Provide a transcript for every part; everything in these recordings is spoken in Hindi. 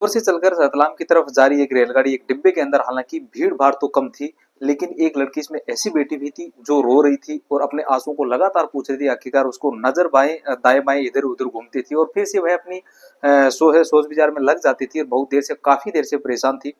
और से चलकर रतलाम की तरफ जा रही एक रेलगाड़ी, एक डिब्बे के अंदर हालांकि भीड़ भाड़ तो कम थी, लेकिन एक लड़की इसमें ऐसी बैठी हुई थी जो रो रही थी और अपने आंसुओं को लगातार पूछ रही थी। आखिरकार उसको नजर दाएं बाएं इधर उधर घूमती थी और फिर से वह अपनी सोच विचार में लग जाती थी और बहुत देर से, काफी देर से परेशान थी।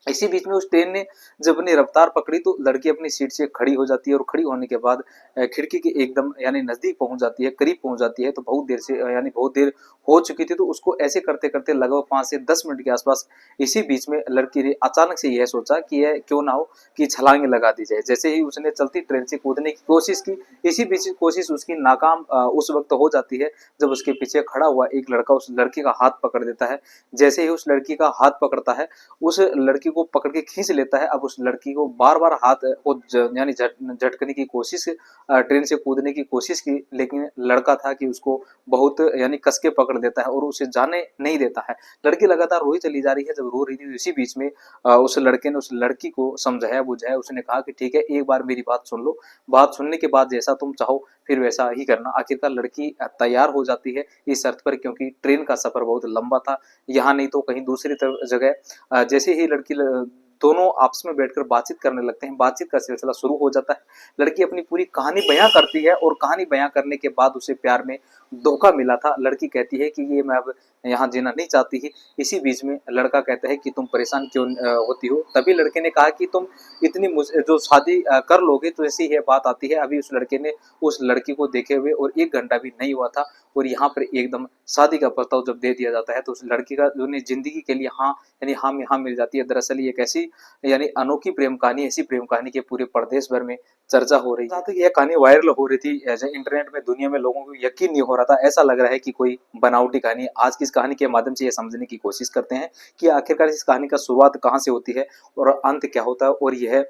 इसी बीच में उस ट्रेन ने जब अपनी रफ्तार पकड़ी तो लड़की अपनी सीट से खड़ी हो जाती है और खड़ी होने के बाद खिड़की के एकदम यानी नजदीक पहुंच जाती है, करीब पहुंच जाती है। तो बहुत देर से यानी बहुत देर हो चुकी थी, तो उसको ऐसे करते करते लगभग 5 से 10 मिनट के आसपास, इसी बीच में लड़की ने अचानक से यह सोचा कि यह क्यों ना हो कि छलांग लगा दी जाए। जैसे ही उसने चलती ट्रेन से कूदने की कोशिश की, इसी बीच कोशिश उसकी नाकाम उस वक्त हो जाती है जब उसके पीछे खड़ा हुआ एक लड़का उस लड़की का हाथ पकड़ देता है। जैसे ही उस लड़की का हाथ पकड़ता है, उस लड़की को पकड़ के खींच लेता है। अब उस लड़की को बार बार हाथ को यानी झटकने की कोशिश, ट्रेन से कूदने की कोशिश की, लेकिन लड़का था कि उसको बहुत यानी कस के पकड़ देता है और उसे जाने नहीं देता है। लड़की लगातार रोई चली जा रही है। जब रो रही थी इसी बीच में उस लड़के ने उस लड़की को समझाया बुझाया। उसने कहा कि ठीक है, एक बार मेरी बात सुन लो, बात सुनने के बाद जैसा तुम चाहो फिर वैसा ही करना। आखिरकार लड़की तैयार हो जाती है इस शर्त पर, क्योंकि ट्रेन का सफर बहुत लंबा था, यहाँ नहीं तो कहीं दूसरी जगह। जैसे ही दोनों आपस में बैठकर बातचीत करने लगते हैं, बातचीत का सिलसिला शुरू हो जाता है। लड़की अपनी पूरी कहानी बयां करती है और कहानी बयां करने के बाद उसे प्यार में धोखा मिला था। लड़की कहती है कि ये मैं अब यहाँ जीना नहीं चाहती ही। इसी बीच में लड़का कहता है कि तुम परेशान क्यों होती हो। तभी लड़के ने कहा कि तुम इतनी जो शादी कर लोगे तो ऐसी है बात आती है। अभी उस लड़के ने उस लड़की को देखे हुए और 1 घंटा भी नहीं हुआ था और यहाँ पर एकदम शादी का प्रस्ताव जब दे दिया जाता है तो उस लड़की का जो जिंदगी के लिए हाँ यानी हाँ में हाँ मिल जाती है। दरअसल ये एक ऐसी यानी अनोखी प्रेम कहानी, ऐसी प्रेम कहानी के पूरे प्रदेश भर में चर्चा हो रही है। यह कहानी वायरल हो रही थी इंटरनेट में, दुनिया में लोगों को यकीन नहीं हो रहा था। ऐसा लग रहा है कि कोई बनावटी कहानी। आज की इस कहानी के माध्यम से यह समझने की कोशिश करते हैं कि आखिरकार इस कहानी का शुरुआत कहाँ से होती है और अंत क्या होता है और यह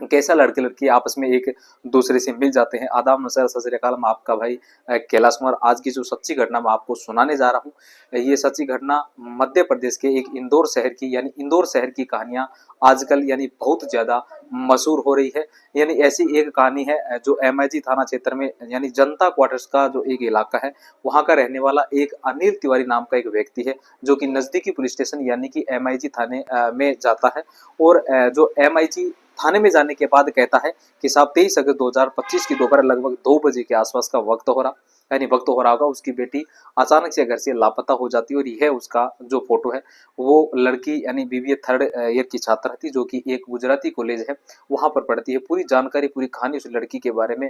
कैसा लड़के लड़की आपस में एक दूसरे से मिल जाते हैं। आदाब नमस्कार सत श्री अकाल, मैं आपका भाई कैलाश कुमार। आज की जो सच्ची घटना मैं आपको सुनाने जा रहा हूँ, ये सच्ची घटना मध्य प्रदेश के एक इंदौर शहर की, यानी इंदौर शहर की कहानियां आजकल यानी बहुत ज्यादा मशहूर हो रही है। यानी ऐसी एक कहानी है जो एमआईजी थाना क्षेत्र में यानी जनता क्वार्टर्स का जो एक इलाका है, वहां का रहने वाला एक अनिल तिवारी नाम का एक व्यक्ति है, जो कि नजदीकी पुलिस स्टेशन यानी कि एमआईजी थाने में जाता है। और जो एमआईजी थाने में जाने के बाद कहता है कि साहब 23 अगस्त 2025 की दोपहर लगभग 2 बजे के आसपास का वक्त हो रहा, यानी वक्त हो रहा होगा, उसकी बेटी अचानक से घर से लापता हो जाती है। और यह उसका जो फोटो है, वो लड़की यानी बीबीए थर्ड ईयर की छात्रा थी, जो कि एक गुजराती कॉलेज है वहां पर पढ़ती है। पूरी जानकारी, पूरी कहानी उस लड़की के बारे में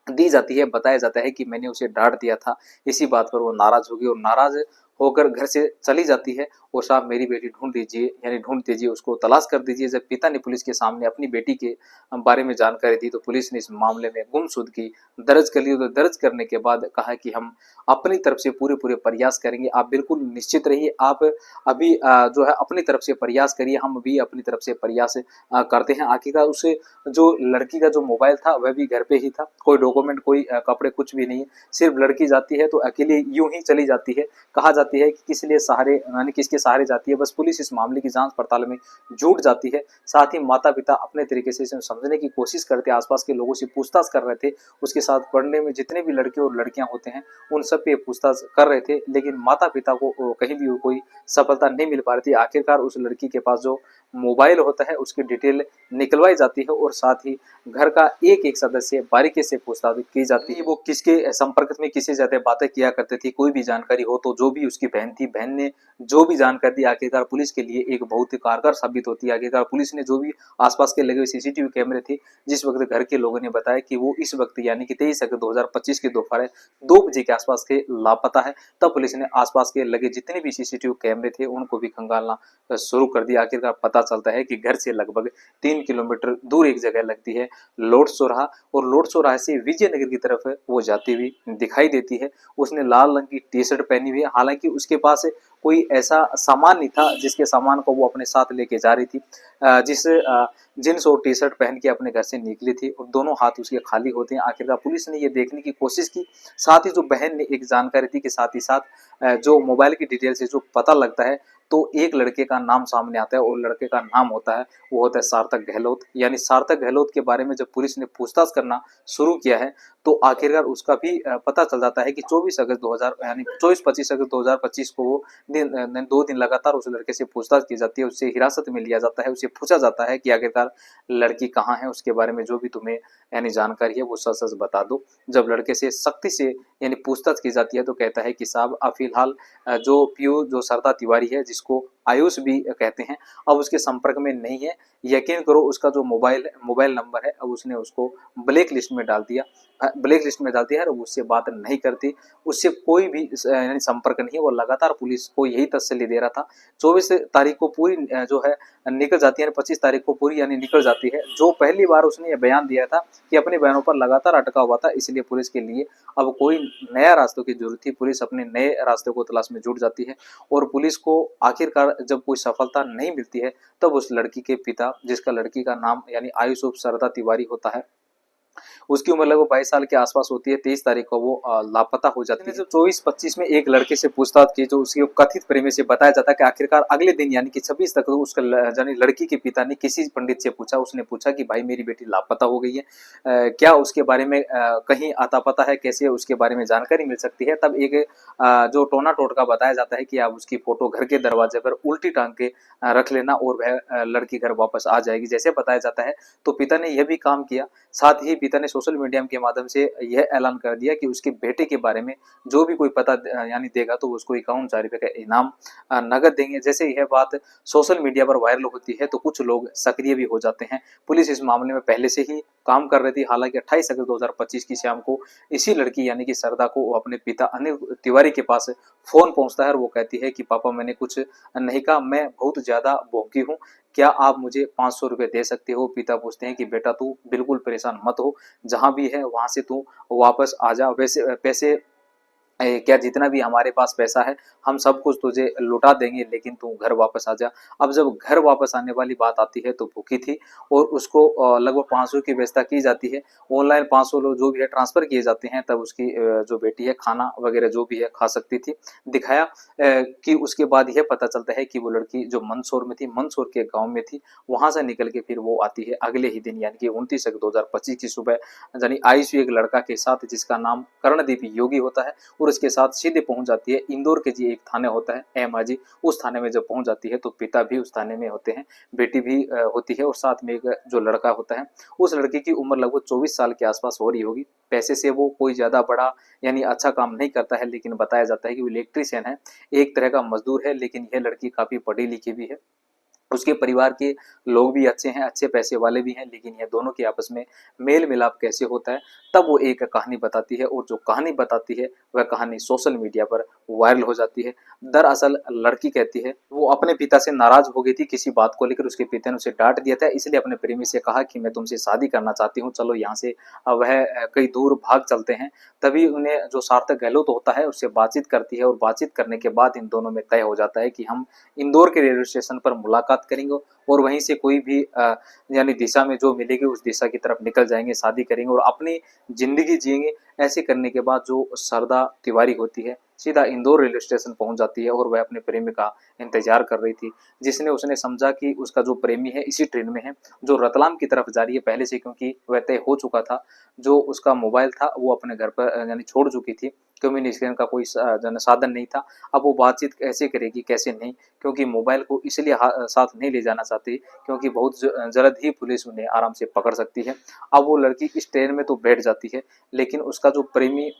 दी जाती है। बताया जाता है कि मैंने उसे डांट दिया था, इसी बात पर वो नाराज होगी और नाराज होकर घर से चली जाती है। और साहब मेरी बेटी ढूंढ दीजिए, यानी ढूंढ दीजिए, उसको तलाश कर दीजिए। जब पिता ने पुलिस के सामने अपनी बेटी के बारे में जानकारी दी तो पुलिस ने इस मामले में गुमशुदगी दर्ज कर ली। तो दर्ज करने के बाद कहा कि हम अपनी तरफ से पूरे पूरे प्रयास करेंगे, आप बिल्कुल निश्चित रहिए। आप अभी जो है अपनी तरफ से प्रयास करिए, हम भी अपनी तरफ से प्रयास करते हैं। आखिरकार उसे जो लड़की का जो मोबाइल था वह भी घर पे ही था, कोई डॉक्यूमेंट, कोई कपड़े, कुछ भी नहीं है। सिर्फ लड़की जाती है तो अकेले यूं ही चली जाती है। कहा जाती है कि किस लिए सहारे यानी किसके सहारे जाती है, बस पुलिस इस मामले की जांच पड़ताल में जुट जाती है। साथ ही माता पिता अपने तरीके से इसे समझने की कोशिश करते, आसपास के लोगों से पूछताछ कर रहे थे। उसके साथ पढ़ने में जितने भी लड़के और लड़कियां होते हैं उन सब पे पूछताछ कर रहे थे, लेकिन माता पिता को कहीं भी कोई सफलता नहीं मिल पा रही थी। आखिरकार उस लड़की के पास जो मोबाइल होता है उसकी डिटेल निकलवाई जाती है और साथ ही घर का एक एक सदस्य बारीकी से पूछताछ की जाती है। वो किसके संपर्क में किसी ज्यादा बातें किया करते थे, कोई भी जानकारी हो तो जो भी उसकी बहन थी, बहन ने जो भी जानकारी दी आखिरकार पुलिस के लिए एक बहुत ही कारगर साबित होती है। आखिरकार पुलिस ने जो भी आसपास के लगे हुए सीसीटीवी कैमरे थे, जिस वक्त घर के लोगों ने बताया कि वो इस वक्त यानी कि 23 अगस्त 2025 की दोपहर 2 बजे के आसपास के लापता है, तब पुलिस ने आसपास के लगे जितने भी सीसीटीवी कैमरे थे उनको भी खंगालना शुरू कर दिया। आखिरकार पता चलता है कि घर से लगभग 3 किलोमीटर दूर एक जगह लगती है लोड चौराहा, और लोड चौराहे से विजयनगर की तरफ वो जाती हुई दिखाई देती है। उसने लाल रंग की टी शर्ट पहनी हुई है, हालांकि उसके पास कोई ऐसा सामान नहीं था जिसके सामान को वो अपने साथ लेके जा रही थी। जिस जींस और टी शर्ट पहन के अपने घर से निकली थी और दोनों हाथ उसके खाली होते हैं। आखिरकार पुलिस ने ये देखने की कोशिश की, साथ ही जो बहन ने एक जानकारी थी कि साथ ही साथ जो मोबाइल की डिटेल से जो पता लगता है तो एक लड़के का नाम सामने आता है और लड़के का नाम होता है, वो होता है सार्थक गहलोत। यानी सार्थक गहलोत के बारे में जब पुलिस ने पूछताछ करना शुरू किया है तो आखिरकार उसका भी पता चल जाता है कि 24 अगस्त 2000 यानी 24-25 अगस्त 2025 को वो 2 दिन लगातार उस लड़के से पूछताछ की जाती है, उससे हिरासत में लिया जाता है, उससे पूछा जाता है कि आखिरकार लड़की कहाँ है, उसके बारे में जो भी तुम्हें यानी जानकारी है वो सच-सच बता दो। जब लड़के से सख्ती से यानी पूछताछ की जाती है तो कहता है कि साहब अब फिलहाल जो पीओ जो सरदा तिवारी है, जिसको आयुष भी कहते हैं, अब उसके संपर्क में नहीं है। यकीन करो उसका जो मोबाइल नंबर है अब उसने उसको ब्लैक लिस्ट में डाल दिया, ब्लैक लिस्ट में डाल दिया है और उससे बात नहीं करती, उससे कोई भी यानी संपर्क नहीं है। वो लगातार पुलिस को यही तसल्ली दे रहा था। 24 तारीख को पूरी जो है निकल जाती है, 25 तारीख को पूरी यानी निकल जाती है। जो पहली बार उसने ये बयान दिया था कि अपने बयानों पर लगातार अटका हुआ था, इसलिए पुलिस के लिए अब कोई नया रास्तों की जरूरत थी। पुलिस अपने नए रास्तों को तलाश में जुट जाती है और पुलिस को आखिरकार जब कोई सफलता नहीं मिलती है तब उस लड़की के पिता, जिसका लड़की का नाम यानी आयुष उर्फ सरदा तिवारी होता है, उसकी उम्र लगभग 22 साल के आसपास होती है, 23 तारीख को वो लापता हो जाती है। जब 24-25 में एक लड़के से पूछताछ की जो उसके कथित प्रेमी से बताया जाता है कि आखिरकार अगले दिन यानी कि 26 तक तो उसका यानी लड़की के पिता ने किसी पंडित से पूछा, उसने पूछा कि भाई मेरी बेटी लापता हो गई है, क्या उसके बारे में कहीं आता पता है, कैसे उसके बारे में जानकारी मिल सकती है। तब एक जो टोना टोटका बताया जाता है कि आप उसकी फोटो घर के दरवाजे पर उल्टी टांग के रख लेना और वह लड़की घर वापस आ जाएगी, जैसे बताया जाता है। तो पिता ने यह भी काम किया। साथ ही पिता ने सोशल मीडिया के माध्यम से यह ऐलान कर दिया कि उसके बेटे के बारे में जो भी कोई पता यानी देगा तो उसको 51,000 रुपए का इनाम नगद देंगे। जैसे यह बात सोशल मीडिया पर वायरल होती है तो कुछ लोग सक्रिय भी हो जाते हैं। पुलिस इस मामले में पहले से ही काम कर रही थी। हालांकि 28 अगस्त 2025 की शाम को इसी लड़की यानी कि सरदा को अपने पिता अनिल तिवारी के पास फोन पहुंचता है और वो कहती है कि पापा मैंने कुछ नहीं कहा, मैं बहुत ज्यादा भौंकी हूँ, क्या आप मुझे 500 रुपए दे सकते हो। पिता पूछते हैं कि बेटा तू बिल्कुल परेशान मत हो, जहां भी है वहां से तू वापस आ जा, वैसे पैसे क्या जितना भी हमारे पास पैसा है हम सब कुछ तुझे लुटा देंगे, लेकिन तू घर वापस आ जा। अब जब घर वापस आने वाली बात आती है तो भूखी थी और उसको लगभग 500 की व्यवस्था की जाती है। ऑनलाइन 500 लोग जो भी है ट्रांसफर किए जाते हैं, तब उसकी जो बेटी है खाना वगैरह जो भी है खा सकती थी। दिखाया कि उसके बाद यह पता चलता है कि वो लड़की जो मंदसौर में थी, मंदसौर के गाँव में थी, वहां से निकल के फिर वो आती है अगले ही दिन यानी कि 29 अगस्त 2025 की सुबह, यानी आईसीयू एक लड़का के साथ जिसका नाम कर्णदीप योगी होता है, और उसके साथ सीधे पहुंच जाती है इंदौर के जी एक थाने होता है एमआईजी, उस थाने में जब पहुंच जाती है तो पिता भी उस थाने में होते हैं, बेटी भी होती है और साथ में एक जो लड़का होता है। उस लड़के की उम्र लगभग 24 साल के आसपास हो रही होगी। पैसे से वो कोई ज्यादा बड़ा यानी अच्छा काम नहीं करता है, लेकिन बताया जाता है कि वो इलेक्ट्रीशियन है, एक तरह का मजदूर है, लेकिन यह लड़की काफी पढ़ी लिखी भी है। उसके परिवार के लोग भी अच्छे हैं, अच्छे पैसे वाले भी हैं, लेकिन ये दोनों के आपस में मेल मिलाप कैसे होता है तब वो एक कहानी बताती है, और जो कहानी बताती है वह कहानी सोशल मीडिया पर वायरल हो जाती है। दरअसल लड़की कहती है वो अपने पिता से नाराज हो गई थी किसी बात को लेकर, उसके पिता ने उसे डांट दिया था, इसलिए अपने प्रेमी से कहा कि मैं तुमसे शादी करना चाहती हूँ, चलो यहाँ से वह कई दूर भाग चलते हैं। तभी उन्हें जो सार्थक गहलोत होता है उससे बातचीत करती है और बातचीत करने के बाद इन दोनों में तय हो जाता है कि हम इंदौर के रेलवे स्टेशन पर मुलाकात करेंगे और वहीं से कोई भी यानी दिशा में जो मिलेगी उस दिशा की तरफ निकल जाएंगे, शादी करेंगे और अपनी जिंदगी जिएंगे। ऐसे करने के बाद जो सरदा तिवारी होती है सीधा इंदौर रेलवे स्टेशन पहुंच जाती है और वह अपने प्रेमी का इंतजार कर रही थी, जिसने उसने समझा कि उसका जो प्रेमी है इसी ट्रेन में है जो रतलाम की तरफ जा रही है पहले से, क्योंकि वह तय हो चुका था। जो उसका मोबाइल था वो अपने घर पर यानी छोड़ चुकी थी, कम्युनिकेशन का कोई साधन नहीं था। अब वो बातचीत कैसे करेगी कैसे नहीं, क्योंकि मोबाइल को इसलिए साथ नहीं ले जाना चाहती क्योंकि बहुत जल्द ही पुलिस उन्हें आराम से पकड़ सकती है। अब वो लड़की इस ट्रेन में तो बैठ जाती है, लेकिन उसका जो प्रेमी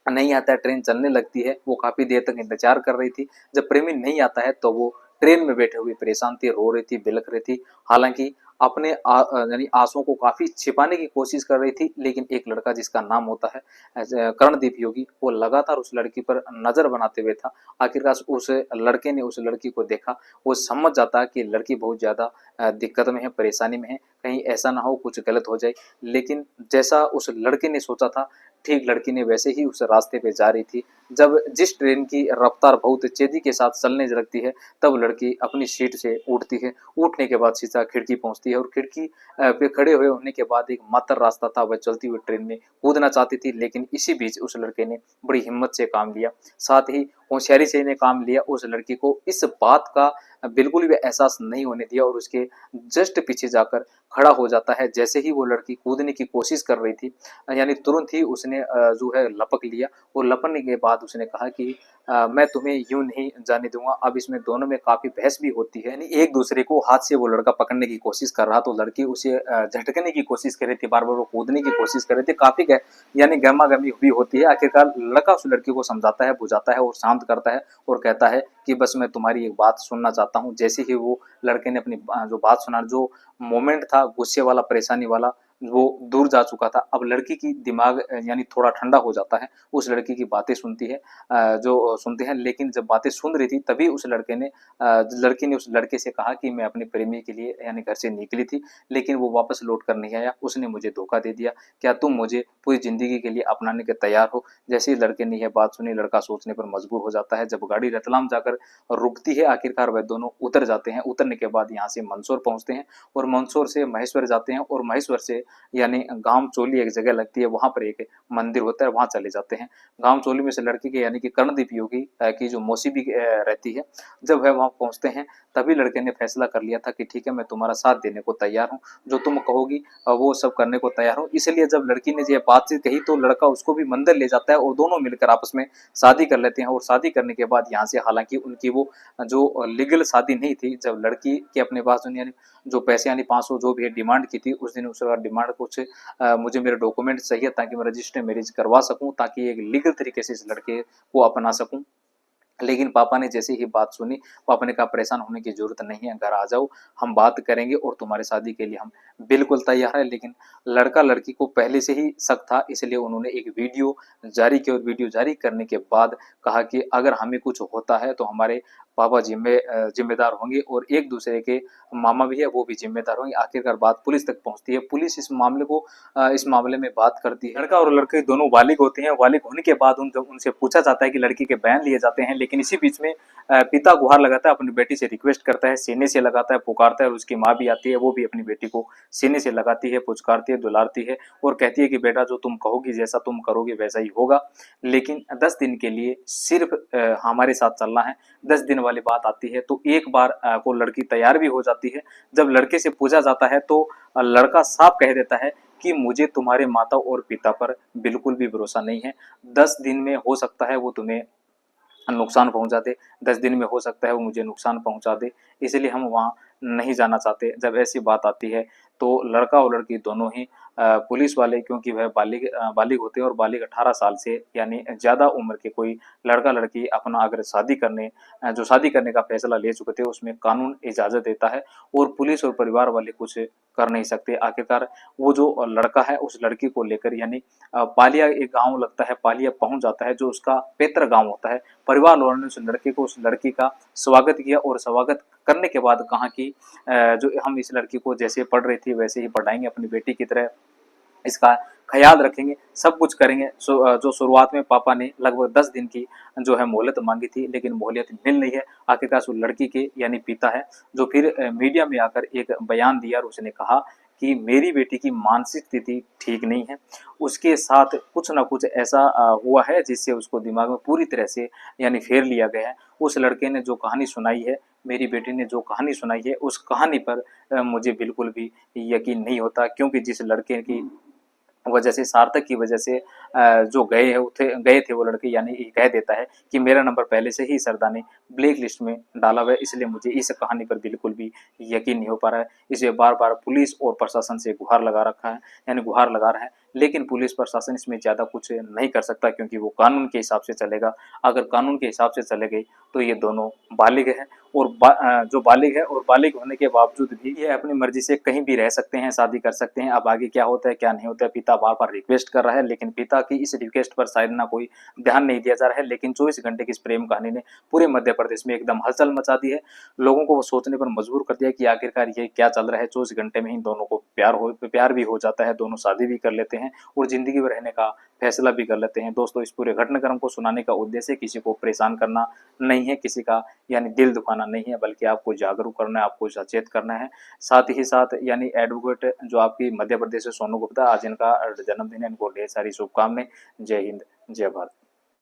नहीं आता है, ट्रेन चलने लगती है, वो काफी देर तक इंतजार कर रही थी। जब प्रेमी नहीं आता है तो वो ट्रेन में बैठे हुए परेशान थी, रो रही थी, बिलख रही थी। हालांकि अपने यानी आंसुओं को काफी छिपाने की कोशिश कर रही थी, लेकिन एक लड़का जिसका नाम होता है कर्णदीप योगी, वो लगातार उस लड़की पर नजर बनाते हुए था। आखिरकार उस लड़के ने उस लड़की को देखा, वो समझ जाता है कि लड़की बहुत ज्यादा दिक्कत में है, परेशानी में है, कहीं ऐसा ना हो कुछ गलत हो जाए। लेकिन जैसा उस लड़के ने सोचा था ठीक लड़की ने वैसे ही उस रास्ते पे जा रही थी। जब जिस ट्रेन की रफ्तार बहुत तेजी के साथ चलने लगती है तब लड़की अपनी सीट से उठती है। उठने के बाद सीधा खिड़की पहुंचती है और खिड़की पे खड़े हुए होने के बाद एक मात्र रास्ता था, वह चलती हुई ट्रेन में कूदना चाहती थी, लेकिन इसी बीच उस लड़के ने बड़ी हिम्मत से काम लिया। साथ ही होशियारी से इन्हें काम लिया, उस लड़की को इस बात का बिल्कुल भी एहसास नहीं होने दिया और उसके जस्ट पीछे जाकर खड़ा हो जाता है। जैसे ही वो लड़की कूदने की कोशिश कर रही थी, यानी तुरंत ही उसने जो है लपक लिया और लपकने के बाद उसने कहा कि मैं तुम्हें यूँ नहीं जाने दूँगा। अब इसमें दोनों में काफ़ी बहस भी होती है, यानी एक दूसरे को हाथ से वो लड़का पकड़ने की कोशिश कर रहा, तो लड़की उसे झटकने की कोशिश कर रही थी, बार-बार वो कूदने की कोशिश कर रहे थे, काफ़ी यानी गहमा-गहमी भी होती है। आखिरकार लड़का उस लड़की को समझाता है, बुझाता है और शांत करता है और कहता है कि बस मैं तुम्हारी एक बात सुनना चाहता हूँ। जैसे ही वो लड़के ने अपनी जो बात सुना, जो मोमेंट था गुस्से वाला, परेशानी वाला, वो दूर जा चुका था। अब लड़की की दिमाग यानी थोड़ा ठंडा हो जाता है, उस लड़की की बातें सुनती है, जो सुनते हैं, लेकिन जब बातें सुन रही थी तभी उस लड़के ने लड़की ने उस लड़के से कहा कि मैं अपने प्रेमी के लिए यानी घर से निकली थी, लेकिन वो वापस लौट कर नहीं आया, उसने मुझे धोखा दे दिया। क्या तुम मुझे पूरी ज़िंदगी के लिए अपनाने के तैयार हो? जैसे ही लड़के ने यह बात सुनी, लड़का सोचने पर मजबूर हो जाता है। जब गाड़ी रतलाम जाकर रुकती है, आखिरकार वह दोनों उतर जाते हैं। उतरने के बाद यहाँ से मंदसौर पहुँचते हैं और मंदसौर से महेश्वर जाते हैं और महेश्वर से यानी गाँव-चोली एक जगह लगती है, वहाँ पर एक मंदिर होता है, वहाँ चले जाते हैं। गाँव-चोली में से लड़की के यानी कि कर्णदीप योगी की जो मौसी भी रहती है, जब वह वहाँ पहुँचते हैं, तभी लड़के ने फैसला कर लिया था कि ठीक है, मैं तुम्हारा साथ देने को तैयार हूँ, जो तुम कहोगी वो सब करने को तैयार हूँ। इसलिए जब लड़की ने ये बातचीत कही तो लड़का उसको भी मंदिर ले जाता है और दोनों मिलकर आपस में शादी कर लेते हैं और शादी करने के बाद यहाँ से हालाँकि उनकी वो जो लीगल शादी नहीं थी, जब लड़की के अपने पास यानी जो पैसे यानी 500 जो भी डिमांड की थी, उस दिन उसका डिमांड कुछ मुझे मेरे डॉक्यूमेंट चाहिए ताकि मैं रजिस्टर मैरिज करवा सकूँ, ताकि एक लीगल तरीके से इस लड़के को अपना सकूँ। लेकिन पापा ने जैसे ही बात सुनी, पापा ने कहा परेशान होने की ज़रूरत नहीं है, घर आ जाओ, हम बात करेंगे और तुम्हारी शादी के लिए हम बिल्कुल तैयार हैं। लेकिन लड़का-लड़की को पहले से ही शक था, इसलिए उन्होंने एक वीडियो जारी की और वीडियो जारी करने के बाद कहा कि अगर हमें कुछ होता है तो हमारे पापा ज़िम्मेदार होंगे और एक दूसरे के मामा भी है, वो भी ज़िम्मेदार होंगे। आखिरकार बात पुलिस तक पहुँचती है, पुलिस इस मामले में बात करती है। लड़का और लड़की दोनों बालिग होते हैं, बालिग होने के बाद उनसे पूछा जाता है कि लड़की के बयान लिए जाते हैं, लेकिन इसी बीच में पिता गुहार लगाता है, अपनी बेटी से रिक्वेस्ट करता है, सीने से लगाता है, पुकारता है और उसकी माँ भी आती है, वो भी अपनी बेटी को सीने से लगाती है, पुचकारती है, दुलारती है और कहती है कि बेटा जो तुम कहोगी, जैसा तुम करोगे वैसा ही होगा, लेकिन 10 दिन के लिए सिर्फ हमारे साथ चलना है। 10 दिन वाली बात आती है तो एक बार को लड़की तैयार भी हो जाती है। जब लड़के से पूछा जाता है तो लड़का साफ कह देता है कि मुझे तुम्हारे माता और पिता पर बिल्कुल भी भरोसा नहीं है। 10 दिन में हो सकता है वो तुम्हें नुकसान पहुंचा दे, 10 दिन में हो सकता है वो मुझे नुकसान पहुंचा दे, इसलिए हम वहाँ नहीं जाना चाहते। जब ऐसी बात आती है तो लड़का और लड़की दोनों ही पुलिस वाले, क्योंकि वह बालिग होते हैं और बालिग 18 साल से यानी ज़्यादा उम्र के कोई लड़का लड़की अपना अगर जो शादी करने का फैसला ले चुके थे उसमें कानून इजाज़त देता है और पुलिस और परिवार वाले कुछ कर नहीं सकते। आखिरकार वो जो लड़का है उस लड़की को लेकर यानी पालिया एक गाँव लगता है, पालिया पहुँच जाता है जो उसका पैतृक गाँव होता है। परिवार वालों ने उस लड़की का स्वागत किया और स्वागत करने के बाद कहा कि जो हम इस लड़की को जैसे पढ़ रही थी वैसे ही पढ़ाएंगे, अपनी बेटी की तरह इसका ख्याल रखेंगे, सब कुछ करेंगे। जो शुरुआत में पापा ने लगभग 10 दिन की जो है मोहलत मांगी थी, लेकिन मोहलत मिल नहीं है। आखिरकार उस लड़की के यानी पिता है जो फिर मीडिया में आकर एक बयान दिया और उसने कहा कि मेरी बेटी की मानसिक स्थिति ठीक नहीं है, उसके साथ कुछ ना कुछ ऐसा हुआ है जिससे उसको दिमाग में पूरी तरह से यानी फेर लिया गया है। उस लड़के ने जो कहानी सुनाई है, मेरी बेटी ने जो कहानी सुनाई है, उस कहानी पर मुझे बिल्कुल भी यकीन नहीं होता, क्योंकि जिस लड़के की वजह से, सार्थक की वजह से जो गए थे वो लड़के, यानी ये कह देता है कि मेरा नंबर पहले से ही सरदा ने ब्लैक लिस्ट में डाला हुआ है, इसलिए मुझे इस कहानी पर बिल्कुल भी यकीन नहीं हो पा रहा है। इसलिए बार-बार पुलिस और प्रशासन से गुहार लगा रखा है, यानी गुहार लगा रहा है, लेकिन पुलिस प्रशासन इसमें ज़्यादा कुछ नहीं कर सकता क्योंकि वो कानून के हिसाब से चलेगा। अगर कानून के हिसाब से चलेंगे तो ये दोनों बालिग हैं और जो बालिग है और बालिग होने के बावजूद भी ये अपनी मर्जी से कहीं भी रह सकते हैं, शादी कर सकते हैं। अब आगे क्या होता है क्या नहीं होता है, पिता बार-बार रिक्वेस्ट कर रहा है, लेकिन पिता की इस रिक्वेस्ट पर शायद ना कोई ध्यान नहीं दिया जा रहा है। लेकिन 24 घंटे की इस प्रेम कहानी ने पूरे मध्य प्रदेश में एकदम हलचल मचा दी है। लोगों को वो सोचने पर मजबूर कर दिया कि आखिरकार ये क्या चल रहा है। 24 घंटे में ही दोनों को प्यार भी हो जाता है, दोनों शादी भी कर लेते हैं और ज़िंदगी में रहने का फैसला भी कर लेते हैं। दोस्तों, इस पूरे घटनाक्रम को सुनाने का उद्देश्य किसी को परेशान करना नहीं है, किसी का यानी दिल दुखाना नहीं है, बल्कि आपको जागरूक करना है, आपको सचेत करना है। साथ ही साथ यानी एडवोकेट जो आपकी मध्य प्रदेश से सोनू गुप्ता, आज इनका जन्मदिन है, इनको ढेर सारी शुभकामनाएं। जय हिंद, जय भारत।